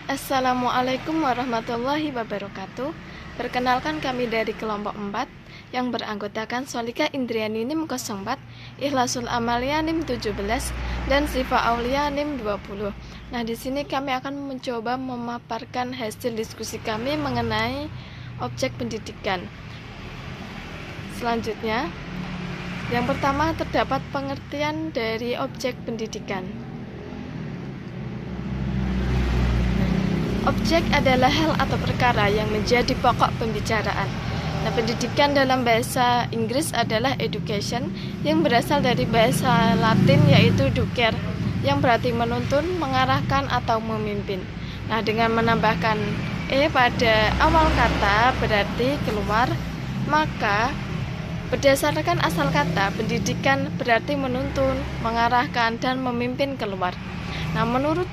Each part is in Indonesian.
Assalamualaikum warahmatullahi wabarakatuh. Perkenalkan kami dari kelompok 4 yang beranggotakan Solika Indriani NIM 04, Ikhlasul Amalia NIM 17, dan Sifa Aulia NIM 20. Nah, di sini kami akan mencoba memaparkan hasil diskusi kami mengenai objek pendidikan. Selanjutnya, yang pertama terdapat pengertian dari objek pendidikan. Objek adalah hal atau perkara yang menjadi pokok pembicaraan. Nah, pendidikan dalam bahasa Inggris adalah education, yang berasal dari bahasa Latin yaitu ducere, yang berarti menuntun, mengarahkan, atau memimpin. Nah, dengan menambahkan pada awal kata berarti keluar, maka berdasarkan asal kata, pendidikan berarti menuntun, mengarahkan, dan memimpin keluar. Nah, menurut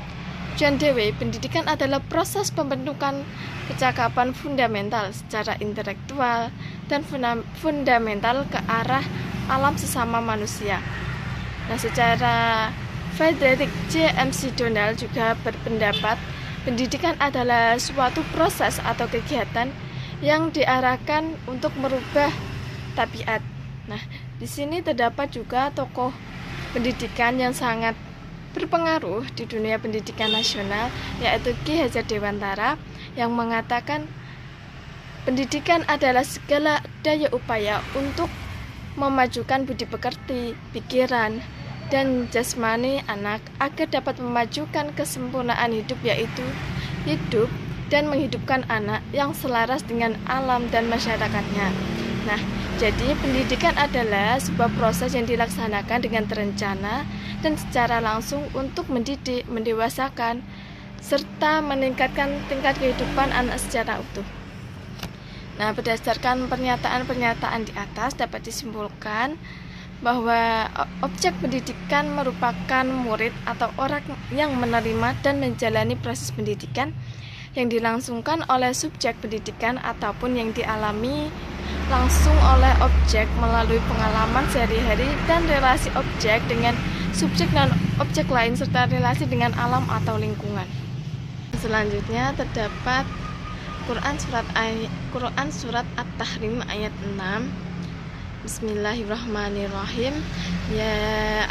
John Dewey, pendidikan adalah proses pembentukan kecakapan fundamental secara intelektual dan fundamental ke arah alam sesama manusia. Nah, secara Frederick J. McDonald juga berpendapat pendidikan adalah suatu proses atau kegiatan yang diarahkan untuk merubah tabiat. Nah, di sini terdapat juga tokoh pendidikan yang sangat berpengaruh di dunia pendidikan nasional, yaitu Ki Hajar Dewantara, yang mengatakan pendidikan adalah segala daya upaya untuk memajukan budi pekerti, pikiran, dan jasmani anak agar dapat memajukan kesempurnaan hidup, yaitu hidup dan menghidupkan anak yang selaras dengan alam dan masyarakatnya. Nah, jadi pendidikan adalah sebuah proses yang dilaksanakan dengan terencana dan secara langsung untuk mendidik, mendewasakan, serta meningkatkan tingkat kehidupan anak secara utuh. Nah, berdasarkan pernyataan-pernyataan di atas dapat disimpulkan bahwa objek pendidikan merupakan murid atau orang yang menerima dan menjalani proses pendidikan yang dilangsungkan oleh subjek pendidikan ataupun yang dialami langsung oleh objek melalui pengalaman sehari-hari dan relasi objek dengan subjek dan objek lain serta relasi dengan alam atau lingkungan. Selanjutnya terdapat Quran surat At-Tahrim ayat 6. Bismillahirrahmanirrahim. Ya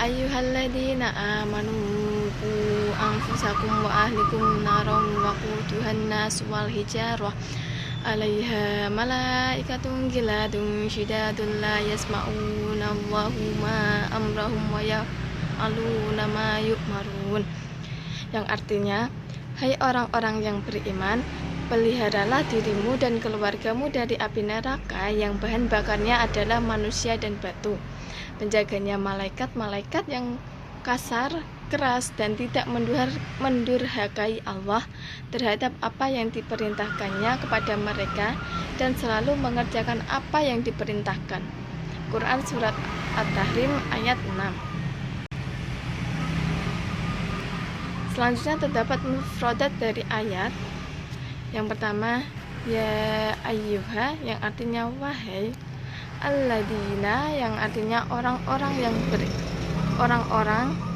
ayyuhalladzina amanu qu anfusakum wa ahlikum naram waquduhan nas wal hijarah 'alaiha malaikatun giladun syidadun la yasma'una Allahu ma amrahum wa ya'aluna ma yu'marun. Yang artinya, hai orang-orang yang beriman, peliharalah dirimu dan keluargamu dari api neraka yang bahan bakarnya adalah manusia dan batu. Penjaganya malaikat-malaikat yang kasar, keras, dan tidak mendurhakai Allah terhadap apa yang diperintahkannya kepada mereka dan selalu mengerjakan apa yang diperintahkan. Quran Surat At-Tahrim ayat 6. Selanjutnya terdapat mufradat dari ayat. Yang pertama, ya ayyuha, yang artinya wahai, alladzina, yang artinya orang-orang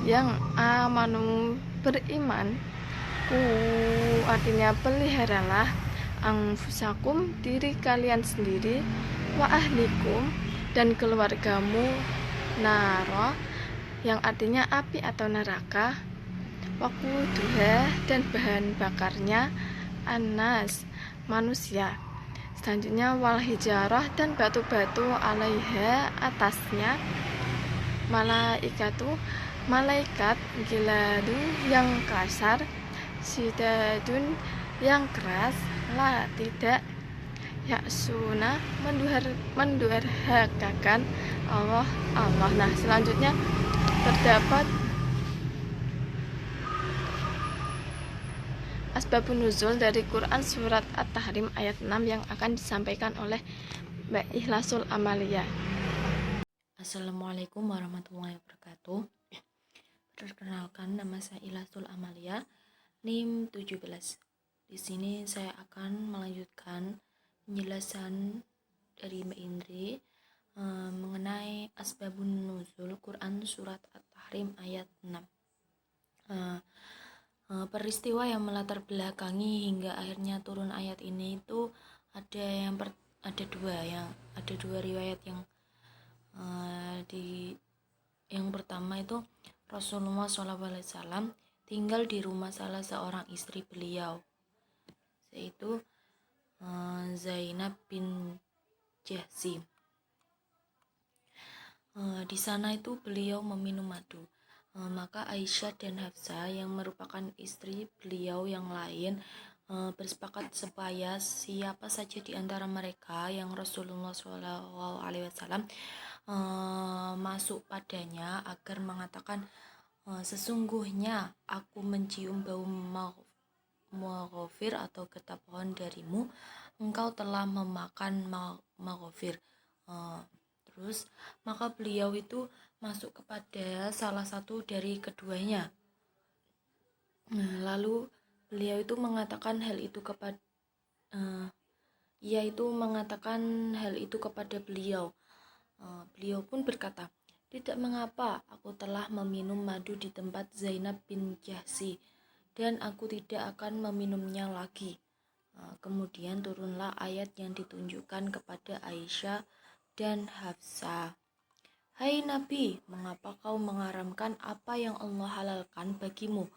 yang amanu, beriman, ku, artinya peliharalah, anfusakum, diri kalian sendiri, wa ahlikum, dan keluargamu, naro, yang artinya api atau neraka, waquduha, dan bahan bakarnya, anas, manusia. Selanjutnya wal hijarah, dan batu-batu, alaiha, atasnya, malaikatu, malaikat, giladu, yang kasar, sidadun, yang keras, la, tidak, yaksuna, mendurhakakan Allah. Nah, selanjutnya terdapat asbabun nuzul dari Quran surat At-Tahrim ayat 6 yang akan disampaikan oleh Mbak Ikhlasul Amalia. Assalamualaikum warahmatullahi wabarakatuh. Perkenalkan, nama saya Ikhlasul Amalia, NIM 17. Di sini saya akan melanjutkan penjelasan dari Mbak Indri mengenai asbabun nuzul Quran surat At-Tahrim ayat 6. Peristiwa yang melatar belakangi hingga akhirnya turun ayat ini itu ada dua riwayat yang di yang pertama itu Rasulullah SAW tinggal di rumah salah seorang istri beliau, yaitu Zainab bin Jahsi. Di sana itu beliau meminum madu. Maka Aisyah dan Hafsah yang merupakan istri beliau yang lain bersepakat supaya siapa saja di antara mereka yang Rasulullah SAW masuk padanya agar mengatakan, sesungguhnya aku mencium bau maghfir atau getah pohon darimu, engkau telah memakan maghfir. Terus maka beliau itu masuk kepada salah satu dari keduanya. Lalu beliau itu mengatakan hal itu kepada beliau. Beliau pun berkata, tidak mengapa, aku telah meminum madu di tempat Zainab bin Jahsi dan aku tidak akan meminumnya lagi. Kemudian turunlah ayat yang ditunjukkan kepada Aisyah dan Hafsah. Hai Nabi, mengapa kau mengharamkan apa yang Allah halalkan bagimu?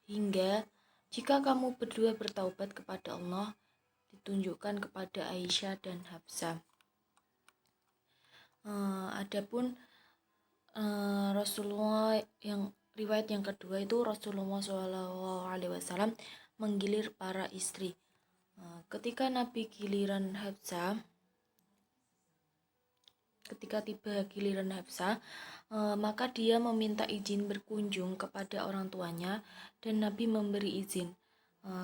Hingga jika kamu berdua bertaubat kepada Allah, ditunjukkan kepada Aisyah dan Hafsah. Adapun Rasulullah yang riwayat yang kedua itu Rasulullah SAW menggilir para istri. Ketika tiba giliran Hafsah, maka dia meminta izin berkunjung kepada orang tuanya dan Nabi memberi izin.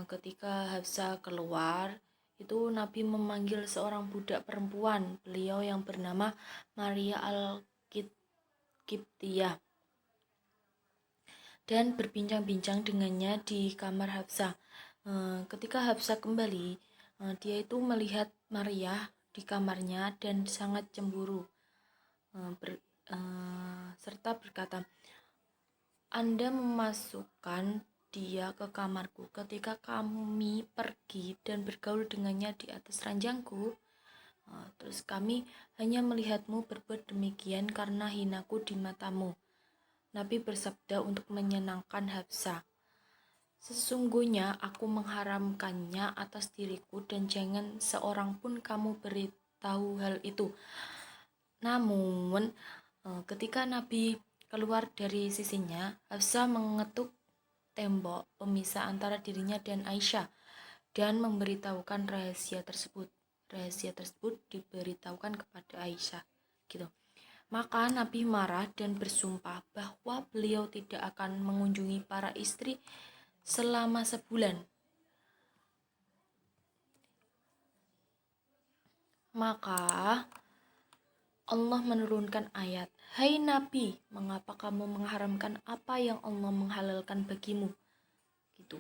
Ketika Hafsah keluar, itu Nabi memanggil seorang budak perempuan beliau yang bernama Maria Al-Qibtiyah dan berbincang-bincang dengannya di kamar Hafsah. Ketika Hafsah kembali, dia itu melihat Maria di kamarnya dan sangat cemburu, serta berkata, Anda memasukkan dia ke kamarku ketika kami pergi dan bergaul dengannya di atas ranjangku. Terus kami hanya melihatmu berbuat demikian karena hinaku di matamu. Nabi bersabda untuk menyenangkan Hafsah, sesungguhnya aku mengharamkannya atas diriku dan jangan seorang pun kamu beritahu hal itu. Namun ketika Nabi keluar dari sisinya, Hafsah mengetuk tembok pemisah antara dirinya dan Aisyah dan memberitahukan rahasia tersebut. Rahasia tersebut diberitahukan kepada Aisyah, gitu. Maka Nabi marah dan bersumpah bahwa beliau tidak akan mengunjungi para istri selama sebulan. Maka Allah menurunkan ayat, hai Nabi, mengapa kamu mengharamkan apa yang Allah menghalalkan bagimu? Gitu.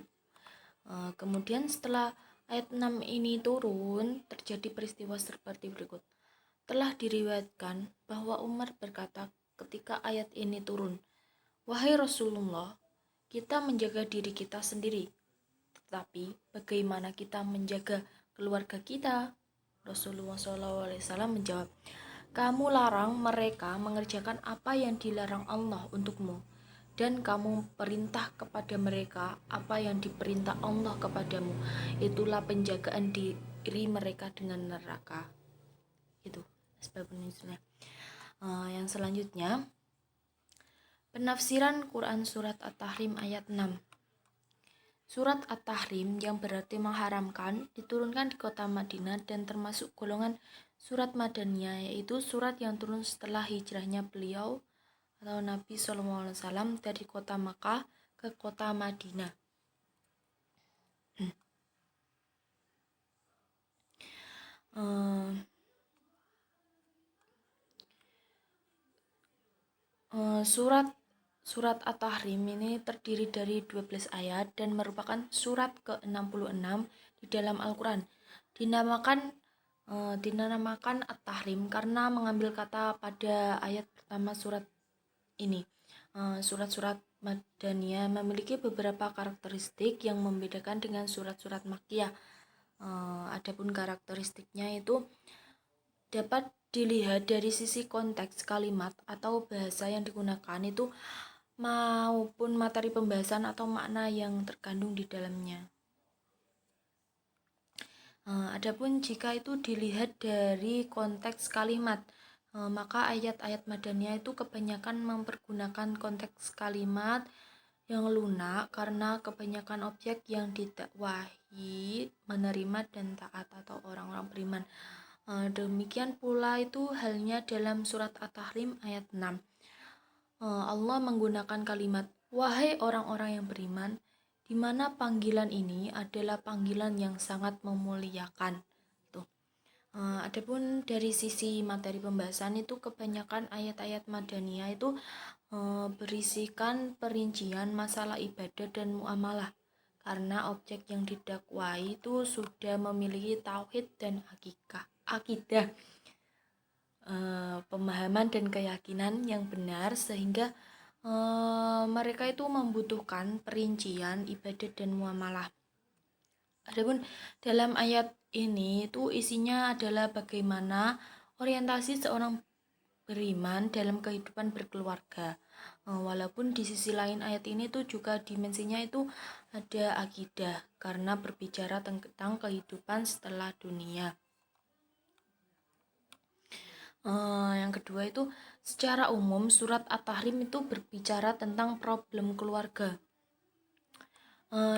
Kemudian setelah ayat 6 ini turun, terjadi peristiwa seperti berikut. Telah diriwayatkan bahwa Umar berkata ketika ayat ini turun, wahai Rasulullah, kita menjaga diri kita sendiri, tetapi bagaimana kita menjaga keluarga kita? Rasulullah SAW menjawab, kamu larang mereka mengerjakan apa yang dilarang Allah untukmu, dan kamu perintah kepada mereka apa yang diperintah Allah kepadamu. Itulah penjagaan diri mereka dengan neraka. Itu sebabnya. Yang selanjutnya, penafsiran Quran Surat At-Tahrim ayat 6. Surat At-Tahrim yang berarti mengharamkan diturunkan di kota Madinah dan termasuk golongan surat Madaniyah, yaitu surat yang turun setelah hijrahnya beliau atau Nabi SAW dari kota Makkah ke kota Madinah. Surat At-Tahrim ini terdiri dari 12 ayat dan merupakan surat ke-66 di dalam Al-Quran. Dinamakan At-Tahrim karena mengambil kata pada ayat pertama surat ini. Surat-surat Madaniyah memiliki beberapa karakteristik yang membedakan dengan surat-surat Makkiyah. Adapun karakteristiknya itu dapat dilihat dari sisi konteks kalimat atau bahasa yang digunakan itu maupun materi pembahasan atau makna yang terkandung di dalamnya. Adapun jika itu dilihat dari konteks kalimat, maka ayat-ayat Madaniyah itu kebanyakan mempergunakan konteks kalimat yang lunak karena kebanyakan objek yang didakwahi menerima dan taat atau orang-orang beriman. Demikian pula itu halnya dalam surat At-Tahrim ayat 6. Allah menggunakan kalimat wahai orang-orang yang beriman, di mana panggilan ini adalah panggilan yang sangat memuliakan. Adapun dari sisi materi pembahasan itu kebanyakan ayat-ayat Madaniyah itu berisikan perincian masalah ibadah dan muamalah karena objek yang didakwai itu sudah memiliki tauhid dan akidah, pemahaman dan keyakinan yang benar sehingga mereka itu membutuhkan perincian ibadah dan muamalah. Adapun dalam ayat ini itu isinya adalah bagaimana orientasi seorang beriman dalam kehidupan berkeluarga. Walaupun di sisi lain ayat ini tuh juga dimensinya itu ada akidah karena berbicara tentang kehidupan setelah dunia. Yang kedua itu secara umum surat At-Tahrim itu berbicara tentang problem keluarga.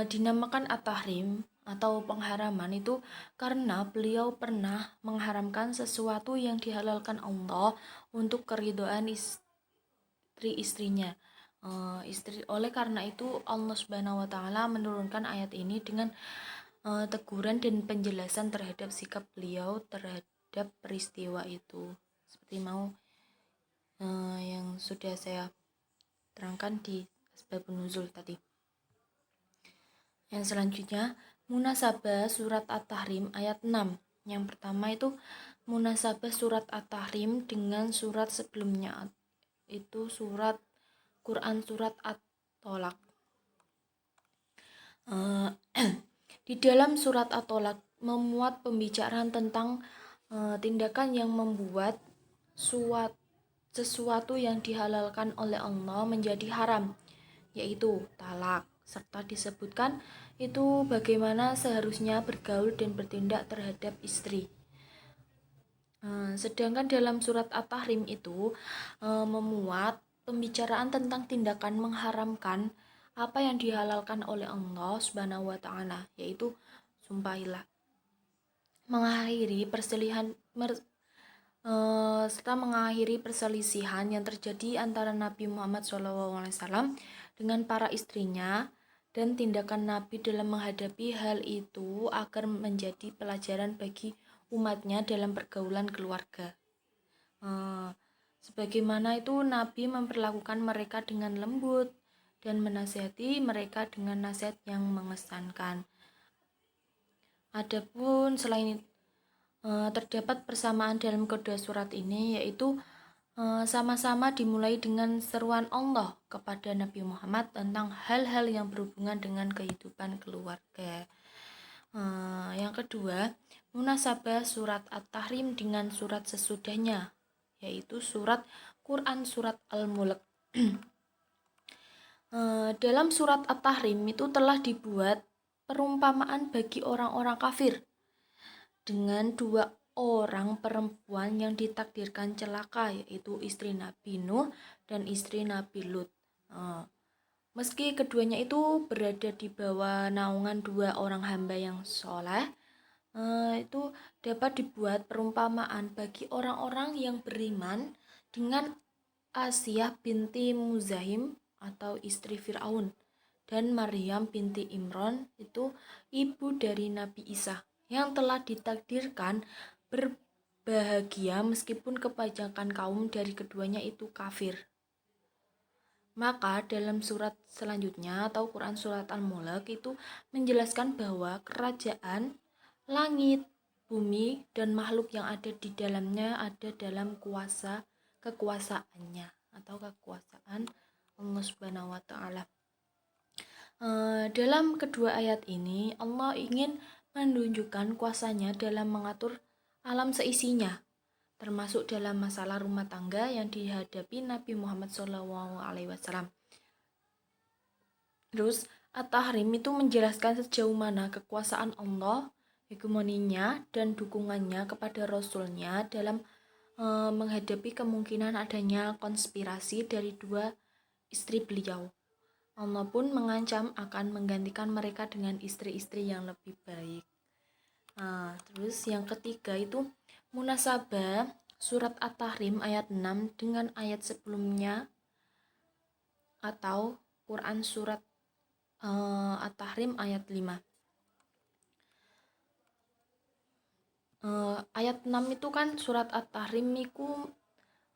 Dinamakan At-Tahrim atau pengharaman itu karena beliau pernah mengharamkan sesuatu yang dihalalkan Allah untuk keridhaan istri-istrinya. Oleh karena itu Allah Subhanahu wa taala menurunkan ayat ini dengan teguran dan penjelasan terhadap sikap beliau terhadap peristiwa itu. Seperti yang sudah saya terangkan di asbabun nuzul tadi. Yang selanjutnya munasabah surat At-Tahrim ayat 6. Yang pertama itu munasabah surat At-Tahrim dengan surat sebelumnya, itu surat Quran surat At-Tolak. Di dalam surat At-Tolak memuat pembicaraan tentang tindakan yang membuat sesuatu yang dihalalkan oleh Allah menjadi haram, yaitu talak, serta disebutkan itu bagaimana seharusnya bergaul dan bertindak terhadap istri. Sedangkan dalam surat At-Tahrim itu memuat pembicaraan tentang tindakan mengharamkan apa yang dihalalkan oleh Allah Subhanahu wa taala, yaitu sumpahilah. Serta mengakhiri perselisihan yang terjadi antara Nabi Muhammad SAW dengan para istrinya dan tindakan Nabi dalam menghadapi hal itu agar menjadi pelajaran bagi umatnya dalam pergaulan keluarga. Sebagaimana itu Nabi memperlakukan mereka dengan lembut dan menasihati mereka dengan nasihat yang mengesankan. Adapun selain itu terdapat persamaan dalam kedua surat ini, yaitu sama-sama dimulai dengan seruan Allah kepada Nabi Muhammad tentang hal-hal yang berhubungan dengan kehidupan keluarga. Yang kedua, munasabah surat At-Tahrim dengan surat sesudahnya, yaitu surat Quran surat Al-Mulk. Dalam surat At-Tahrim itu telah dibuat perumpamaan bagi orang-orang kafir dengan dua orang perempuan yang ditakdirkan celaka, yaitu istri Nabi Nuh dan istri Nabi Lut. Meski keduanya itu berada di bawah naungan dua orang hamba yang soleh, itu dapat dibuat perumpamaan bagi orang-orang yang beriman dengan Asiyah binti Muzahim atau istri Fir'aun dan Maryam binti Imran, itu ibu dari Nabi Isa, yang telah ditakdirkan berbahagia meskipun kebanyakan kaum dari keduanya itu kafir. Maka dalam surat selanjutnya atau Quran surat Al-Mulk itu menjelaskan bahwa kerajaan langit, bumi, dan makhluk yang ada di dalamnya ada dalam kekuasaannya atau kekuasaan Allah Subhanahu wa taala. Dalam kedua ayat ini Allah ingin menunjukkan kuasanya dalam mengatur alam seisinya, termasuk dalam masalah rumah tangga yang dihadapi Nabi Muhammad SAW. Terus At-Tahrim itu menjelaskan sejauh mana kekuasaan Allah, hegemoninya, dan dukungannya kepada Rasulnya dalam menghadapi kemungkinan adanya konspirasi dari dua istri beliau. Allah pun mengancam akan menggantikan mereka dengan istri-istri yang lebih baik. Nah, terus yang ketiga itu munasabah surat At-Tahrim ayat 6 dengan ayat sebelumnya atau Quran surat At-Tahrim ayat 5. Ayat 6 itu kan surat At-Tahrim itu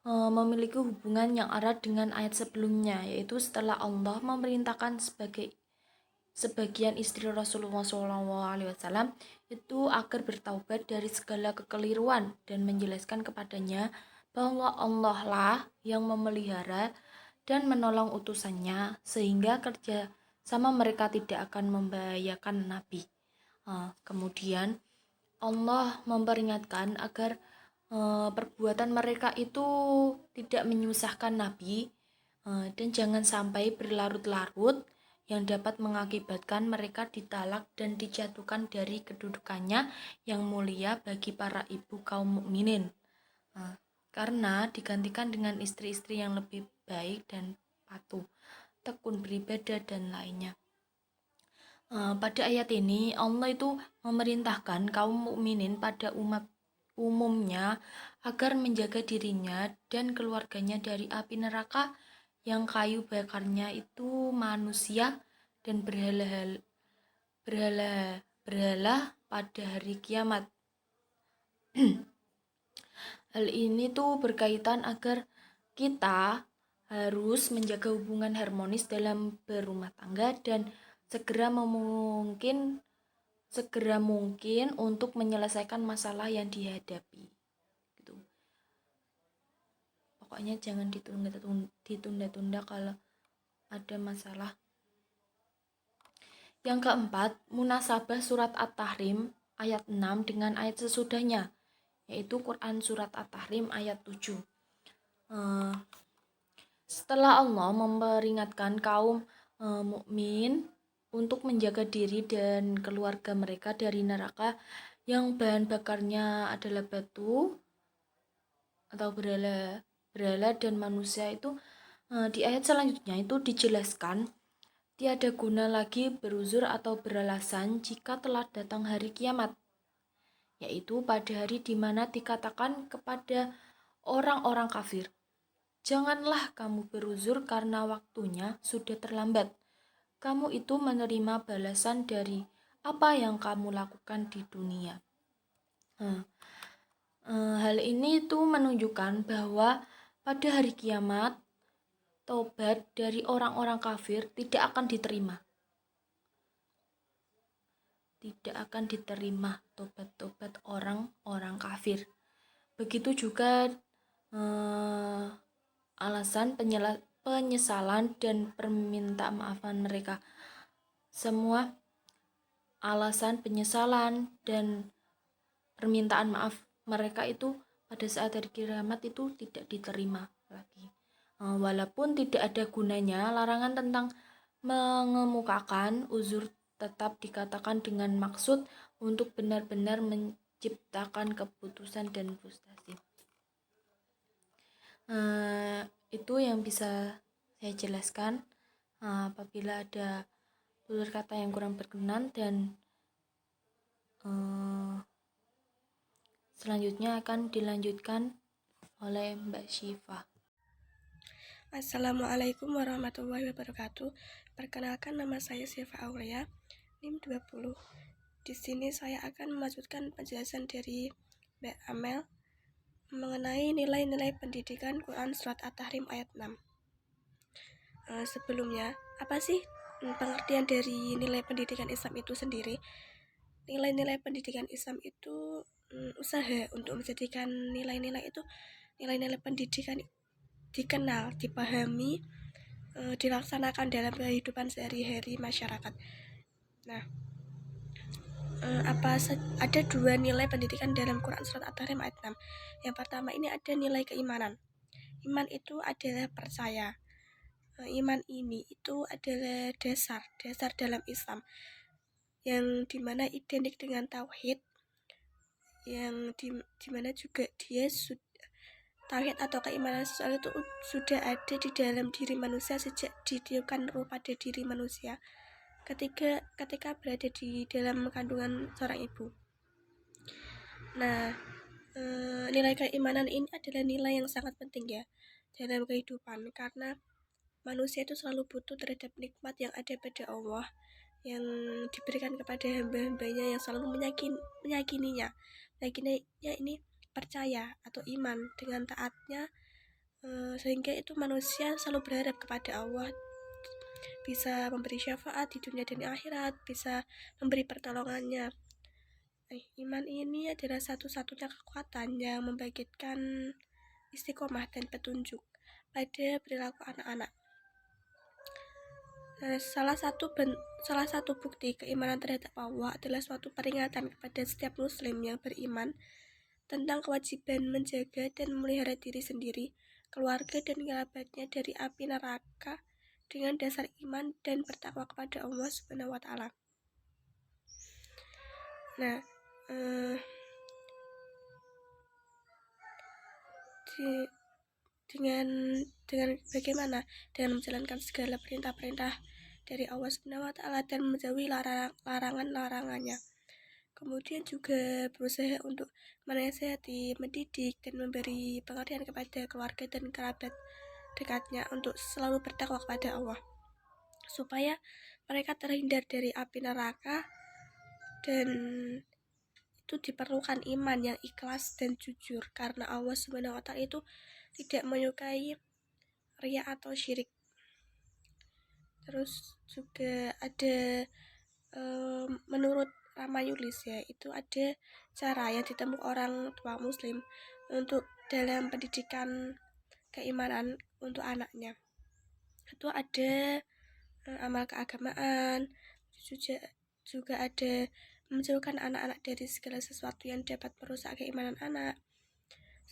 memiliki hubungan yang erat dengan ayat sebelumnya, yaitu setelah Allah memerintahkan sebagian istri Rasulullah SAW itu agar bertaubat dari segala kekeliruan dan menjelaskan kepadanya bahwa Allah lah yang memelihara dan menolong utusannya sehingga kerja sama mereka tidak akan membahayakan Nabi. Kemudian Allah memperingatkan agar perbuatan mereka itu tidak menyusahkan Nabi dan jangan sampai berlarut-larut yang dapat mengakibatkan mereka ditalak dan dijatuhkan dari kedudukannya yang mulia bagi para ibu kaum mukminin, karena digantikan dengan istri-istri yang lebih baik dan patuh, tekun beribadah dan lainnya. Pada ayat ini Allah itu memerintahkan kaum mukminin pada umat umumnya agar menjaga dirinya dan keluarganya dari api neraka yang kayu bakarnya itu manusia dan berhala pada hari kiamat. Hal ini tuh berkaitan agar kita harus menjaga hubungan harmonis dalam berumah tangga dan segera mungkin untuk menyelesaikan masalah yang dihadapi. Gitu. Pokoknya jangan ditunda-tunda kalau ada masalah. Yang keempat, munasabah surat At-Tahrim ayat 6 dengan ayat sesudahnya, yaitu Quran surat At-Tahrim ayat 7. Setelah Allah memperingatkan kaum mukmin untuk menjaga diri dan keluarga mereka dari neraka yang bahan bakarnya adalah batu atau berhala dan manusia itu, di ayat selanjutnya itu dijelaskan tiada guna lagi beruzur atau beralasan jika telah datang hari kiamat, yaitu pada hari di mana dikatakan kepada orang-orang kafir, janganlah kamu beruzur karena waktunya sudah terlambat. Kamu itu menerima balasan dari apa yang kamu lakukan di dunia. Hal ini itu menunjukkan bahwa pada hari kiamat tobat dari orang-orang kafir tidak akan diterima. Tidak akan diterima tobat-tobat orang-orang kafir. Begitu juga alasan penyesalan dan permintaan maafan mereka. Semua alasan penyesalan dan permintaan maaf mereka itu pada saat hari kiamat itu tidak diterima lagi. Walaupun tidak ada gunanya, larangan tentang mengemukakan uzur tetap dikatakan dengan maksud untuk benar-benar menciptakan keputusan dan frustasi. Itu yang bisa saya jelaskan. Apabila ada tutur kata yang kurang berkenan dan selanjutnya akan dilanjutkan oleh Mbak Syifa. Assalamualaikum warahmatullahi wabarakatuh. Perkenalkan, nama saya Syifa Aulia, NIM 20. Di sini saya akan melanjutkan penjelasan dari Mbak Amel mengenai nilai-nilai pendidikan Quran surat At-Tahrim ayat 6. Sebelumnya, apa sih pengertian dari nilai pendidikan Islam itu sendiri? Nilai-nilai pendidikan Islam itu usaha untuk menjadikan nilai-nilai pendidikan dikenal, dipahami, dilaksanakan dalam kehidupan sehari-hari masyarakat. Nah, ada 2 nilai pendidikan dalam Quran Surat At-Tahrim ayat 6. Yang pertama ini ada nilai keimanan. Iman itu adalah percaya. Iman ini itu adalah dasar dalam Islam, yang dimana identik dengan tauhid, yang dimana juga dia tauhid atau keimanan sesuatu itu sudah ada di dalam diri manusia sejak ditiupkan ruh pada diri manusia ketika berada di dalam kandungan seorang ibu. Nah, nilai keimanan ini adalah nilai yang sangat penting ya dalam kehidupan, karena manusia itu selalu butuh terhadap nikmat yang ada pada Allah yang diberikan kepada hamba-hambanya yang selalu meyakininya ini percaya atau iman dengan taatnya, sehingga itu manusia selalu berharap kepada Allah bisa memberi syafaat di dunia dan di akhirat, bisa memberi pertolongannya. Iman ini adalah satu-satunya kekuatan yang membangkitkan istiqomah dan petunjuk pada perilaku anak-anak. Salah satu bukti keimanan terhadap Allah adalah suatu peringatan kepada setiap muslim yang beriman tentang kewajiban menjaga dan memelihara diri sendiri, keluarga dan kerabatnya dari api neraka dengan dasar iman dan bertakwa kepada Allah Subhanahu wa taala. Nah, dengan bagaimana? Dengan menjalankan segala perintah-perintah dari Allah Subhanahu wa taala dan menjauhi larangan-larangannya. Kemudian juga berusaha untuk menasihati, mendidik, dan memberi pengertian kepada keluarga dan kerabat dekatnya untuk selalu bertakwa kepada Allah, supaya mereka terhindar dari api neraka. Dan itu diperlukan iman yang ikhlas dan jujur, karena Allah Subhanahu wa taala itu tidak menyukai riya atau syirik. Terus juga ada menurut Ramayulis ya, itu ada cara yang ditempuh orang tua muslim untuk dalam pendidikan keimanan untuk anaknya. Itu ada amal keagamaan, juga ada menjauhkan anak-anak dari segala sesuatu yang dapat merusak keimanan anak.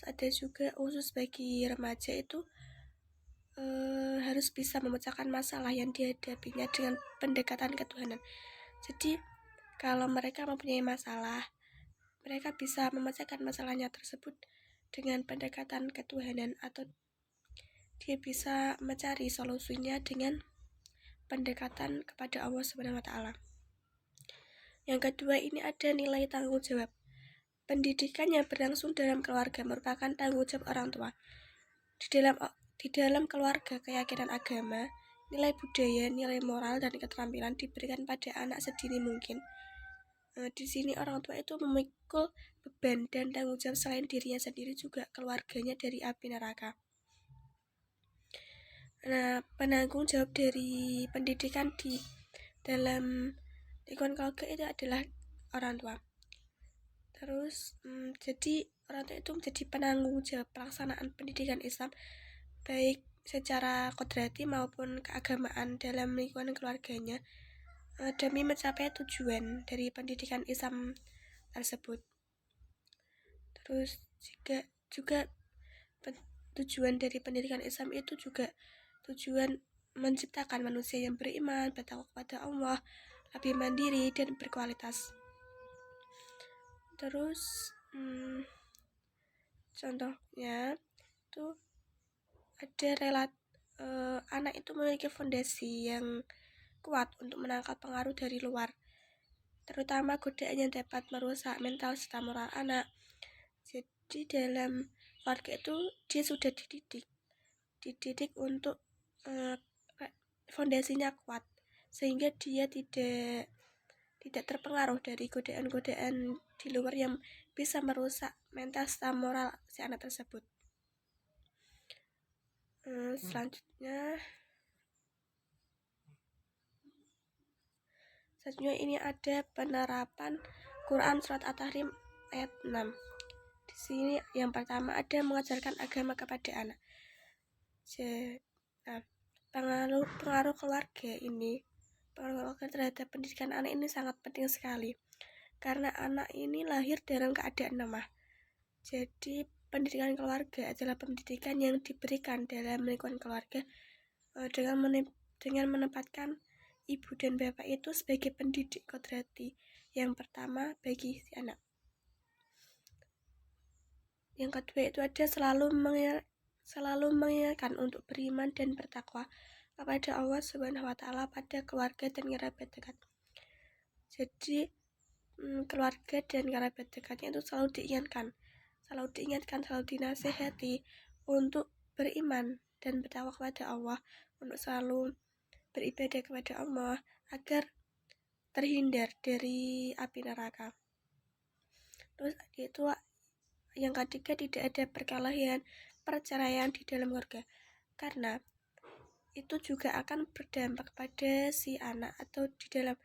Ada juga khusus bagi remaja itu harus bisa memecahkan masalah yang dihadapinya dengan pendekatan ketuhanan. Jadi kalau mereka mempunyai masalah, mereka bisa memecahkan masalahnya tersebut dengan pendekatan ketuhanan, atau dia bisa mencari solusinya dengan pendekatan kepada Allah Subhanahu wa taala. Yang kedua ini ada nilai tanggung jawab. Pendidikan yang berlangsung dalam keluarga merupakan tanggung jawab orang tua. Di dalam keluarga keyakinan agama, nilai budaya, nilai moral, dan keterampilan diberikan pada anak sedini mungkin. Di sini orang tua itu memikul beban dan tanggung jawab selain dirinya sendiri juga keluarganya dari api neraka. Nah, penanggung jawab dari pendidikan di dalam lingkungan keluarga itu adalah orang tua. Terus jadi orang tua itu menjadi penanggung jawab pelaksanaan pendidikan Islam baik secara kodrati maupun keagamaan dalam lingkungan keluarganya, demi mencapai tujuan dari pendidikan Islam tersebut. Terus juga tujuan dari pendidikan Islam itu juga tujuan menciptakan manusia yang beriman, bertakwa kepada Allah, lebih mandiri dan berkualitas. Terus contohnya itu ada anak itu memiliki fondasi yang kuat untuk menangkal pengaruh dari luar, terutama godaan yang dapat merusak mental serta moral anak. Jadi dalam keluarga itu dia sudah dididik untuk fondasinya kuat, sehingga dia tidak terpengaruh dari godaan-godaan di luar yang bisa merusak mental serta moral si anak tersebut. Selanjutnya ini ada penerapan Quran Surat At-Tahrim ayat 6. Di sini yang pertama ada mengajarkan agama kepada anak. pengaruh keluarga terhadap pendidikan anak ini sangat penting sekali, karena anak ini lahir dalam keadaan lemah. Jadi pendidikan keluarga adalah pendidikan yang diberikan dalam lingkungan keluarga dengan menempatkan ibu dan bapak itu sebagai pendidik kodrati yang pertama bagi si anak. Yang kedua itu ada selalu mengingatkan untuk beriman dan bertakwa kepada Allah Subhanahu wa taala, pada keluarga dan kerabat dekat. Jadi keluarga dan kerabat dekatnya itu selalu diingatkan, selalu dinasehati untuk beriman dan bertakwa kepada Allah, untuk selalu beribadah kepada Allah agar terhindar dari api neraka. Terus itu yang ketiga, tidak ada perceraian di dalam keluarga, karena itu juga akan berdampak pada si anak atau di dalam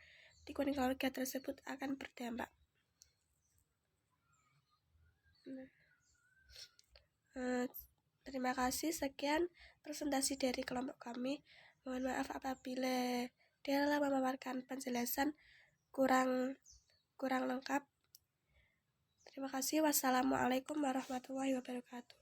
lingkungan keluarga tersebut akan berdampak. Terima kasih, sekian presentasi dari kelompok kami. Mohon maaf apabila dalam memaparkan penjelasan kurang lengkap. Terima kasih. Wassalamualaikum warahmatullahi wabarakatuh.